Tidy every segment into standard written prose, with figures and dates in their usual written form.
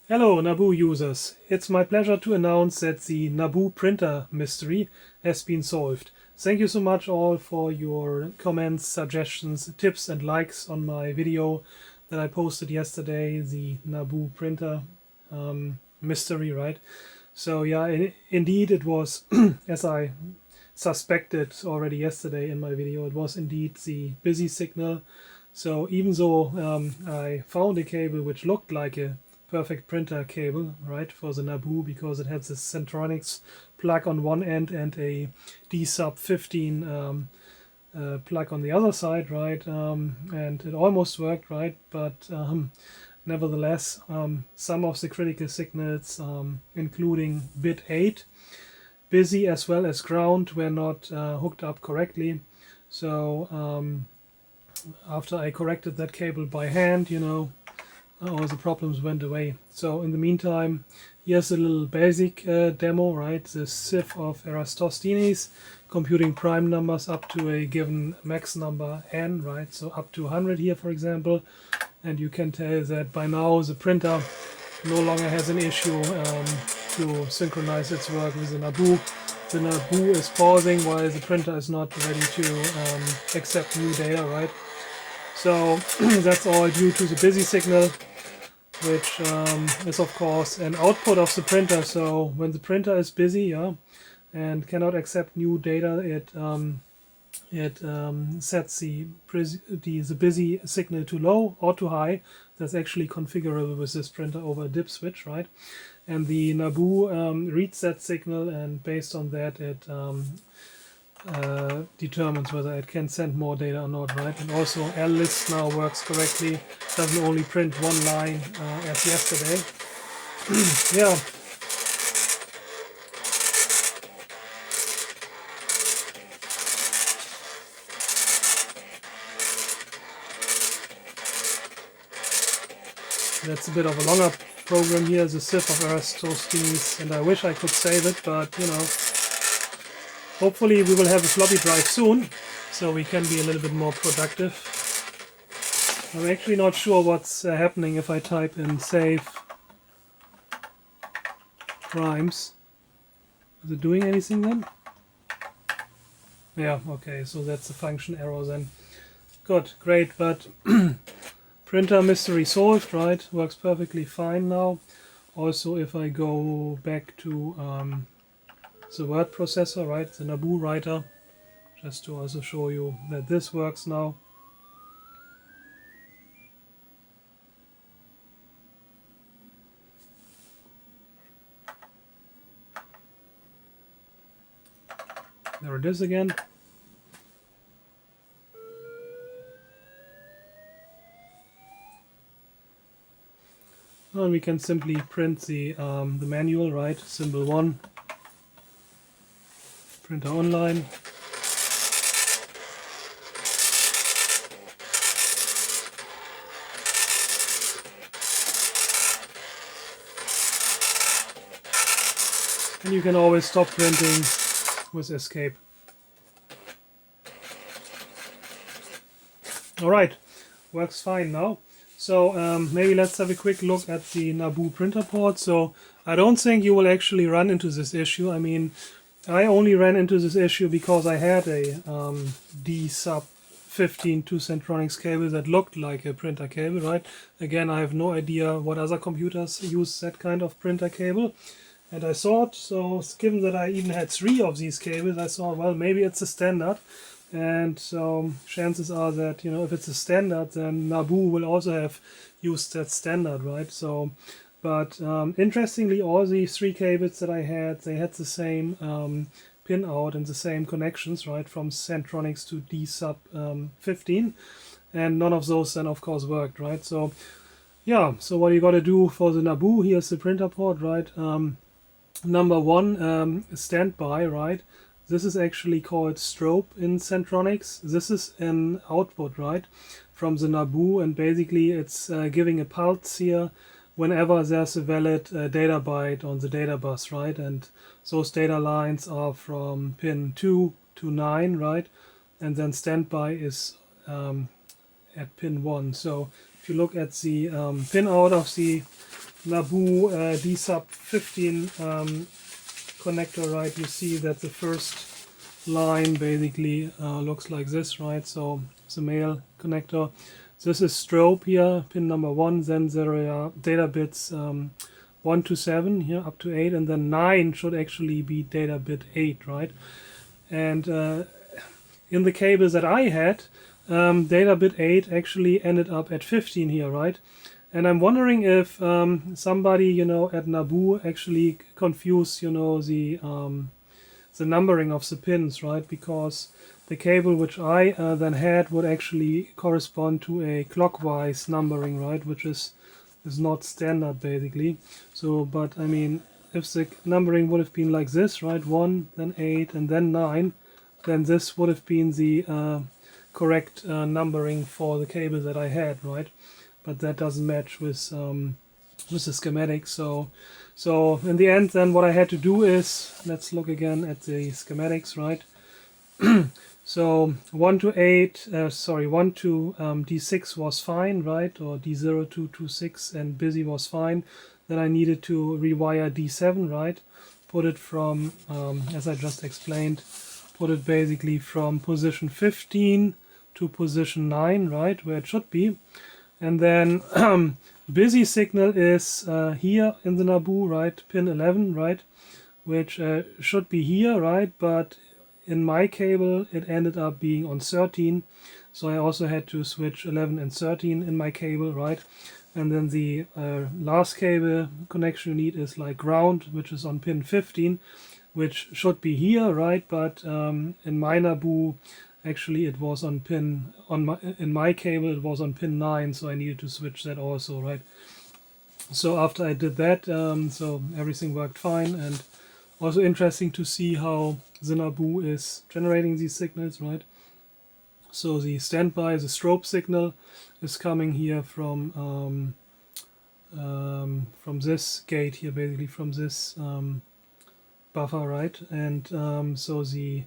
Hello NABU users, it's my pleasure to announce that the NABU printer mystery has been solved. Thank you so much all for your comments, suggestions, tips and likes on my video that I posted yesterday, the NABU printer mystery, right? So yeah, indeed it was, as I suspected already yesterday in my video, it was indeed the busy signal. So even though I found a cable which looked like a perfect printer cable, right, for the NABU, because it had this Centronics plug on one end and a D-sub 15 plug on the other side, right, and it almost worked, right, but nevertheless, some of the critical signals, including bit 8, busy as well as ground, were not hooked up correctly. So after I corrected that cable by hand, all the problems went away. So in the meantime, here's a little basic demo, right? The sieve of Eratosthenes, computing prime numbers up to a given max number n, right? So up to 100 here, for example. And you can tell that by now the printer no longer has an issue to synchronize its work with the NABU. The NABU is pausing while the printer is not ready to accept new data, right? So that's all due to the busy signal, which is of course an output of the printer. So when the printer is busy, yeah, and cannot accept new data, it sets the busy signal to low or to high. That's actually configurable with this printer over a dip switch, right? And the NABU reads that signal, and based on that, it determines whether it can send more data or not, right? And also list now works correctly, doesn't only print one line as yesterday. Yeah. That's a bit of a longer program here, the sieve of Eratosthenes, and I wish I could save it, but hopefully we will have a floppy drive soon, so we can be a little bit more productive. I'm actually not sure what's happening if I type in save primes. Is it doing anything then? Yeah, okay, so that's a function error then. Good, great, but printer mystery solved, right? Works perfectly fine now. Also, if I go back to the word processor, right, the NABU writer, just to also show you that this works now. There it is again. And we can simply print the manual, right? Symbol 1, printer online. And you can always stop printing with escape. Alright, works fine now. So maybe let's have a quick look at the NABU printer port. So I don't think you will actually run into this issue. I mean, I only ran into this issue because I had a D-sub 15 to Centronics cable that looked like a printer cable, right? Again, I have no idea what other computers use that kind of printer cable. And I thought, so given that I even had 3 of these cables, I thought, well, maybe it's a standard. And so chances are that, if it's a standard, then NABU will also have used that standard, right? So, but interestingly, all the 3 cables that I had, they had the same pin out and the same connections, right, from Centronics to D-sub 15. And none of those then, of course, worked, right? So, yeah, so what you got to do for the NABU, here's the printer port, right? Number 1, standby, right? This is actually called strobe in Centronics. This is an output, right, from the NABU, and basically it's giving a pulse here whenever there's a valid data byte on the data bus, right? And those data lines are from pin 2 to 9, right? And then standby is at pin 1. So if you look at the pin out of the NABU D-sub 15 connector, right, you see that the first line basically looks like this, right? So it's a male connector. This is strobe here, pin number 1. Then there are data bits 1 to 7 here, up to 8, and then 9 should actually be data bit 8, right? And in the cables that I had, data bit 8 actually ended up at 15 here, right? And I'm wondering if somebody, you know, at NABU actually confused, you know, the numbering of the pins, right? Because the cable which I then had would actually correspond to a clockwise numbering, right? Which is not standard basically. So, but I mean, if the numbering would have been like this, right? 1, then 8, and then 9, then this would have been the correct numbering for the cable that I had, right? But that doesn't match with the schematic. So in the end, then what I had to do is, let's look again at the schematics, right? So 1 to 8, 1 to D6 was fine, right? Or D0 to 6 and busy was fine. Then I needed to rewire D7, right? Put it from, as I just explained, put it basically from position 15 to position 9, right? Where it should be. And then busy signal is here in the NABU, right? Pin 11, right? Which should be here, right? But in my cable it ended up being on 13, so I also had to switch 11 and 13 in my cable, right? And then the last cable connection you need is like ground, which is on pin 15, which should be here, right? But in my NABU actually it was on pin in my cable it was on pin 9, so I needed to switch that also, right? So after I did that, so everything worked fine. And also interesting to see how the NABU is generating these signals, right? So the standby, the strobe signal is coming here from this gate here, basically from this buffer, right? And so the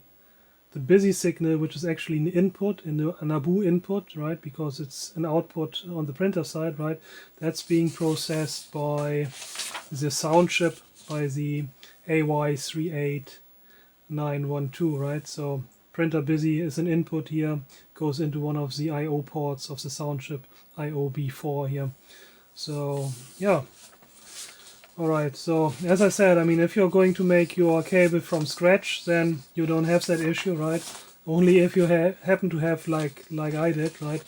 busy signal, which is actually an input in the NABU input, right? Because it's an output on the printer side, right? That's being processed by the sound chip, by the AY38912, right? So printer busy is an input here, goes into one of the I/O ports of the sound chip, IOB4 here. So yeah. Alright, so as I said, I mean, if you're going to make your cable from scratch, then you don't have that issue, right? Only if you happen to have, like I did, right,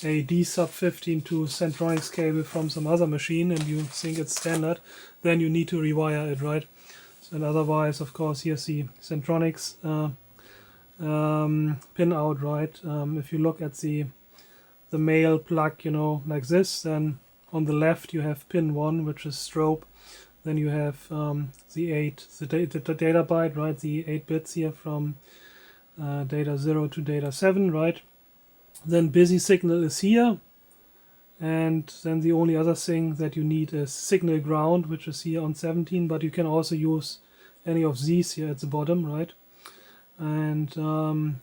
a D-sub 15 to Centronics cable from some other machine and you think it's standard, then you need to rewire it, right? So, and otherwise, of course, here's the Centronics pin out, right? If you look at the male plug, you know, like this, then on the left you have pin 1, which is strobe. Then you have the data byte, right? The 8 bits here from data 0 to data 7, right? Then busy signal is here. And then the only other thing that you need is signal ground, which is here on 17, but you can also use any of these here at the bottom, right? And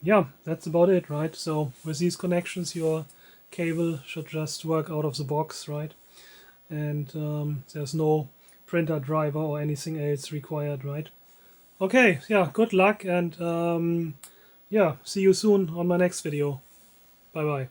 yeah, that's about it, right? So with these connections, your cable should just work out of the box, right? And there's no printer driver or anything else required, right? Okay, yeah, good luck, and yeah, see you soon on my next video. Bye bye.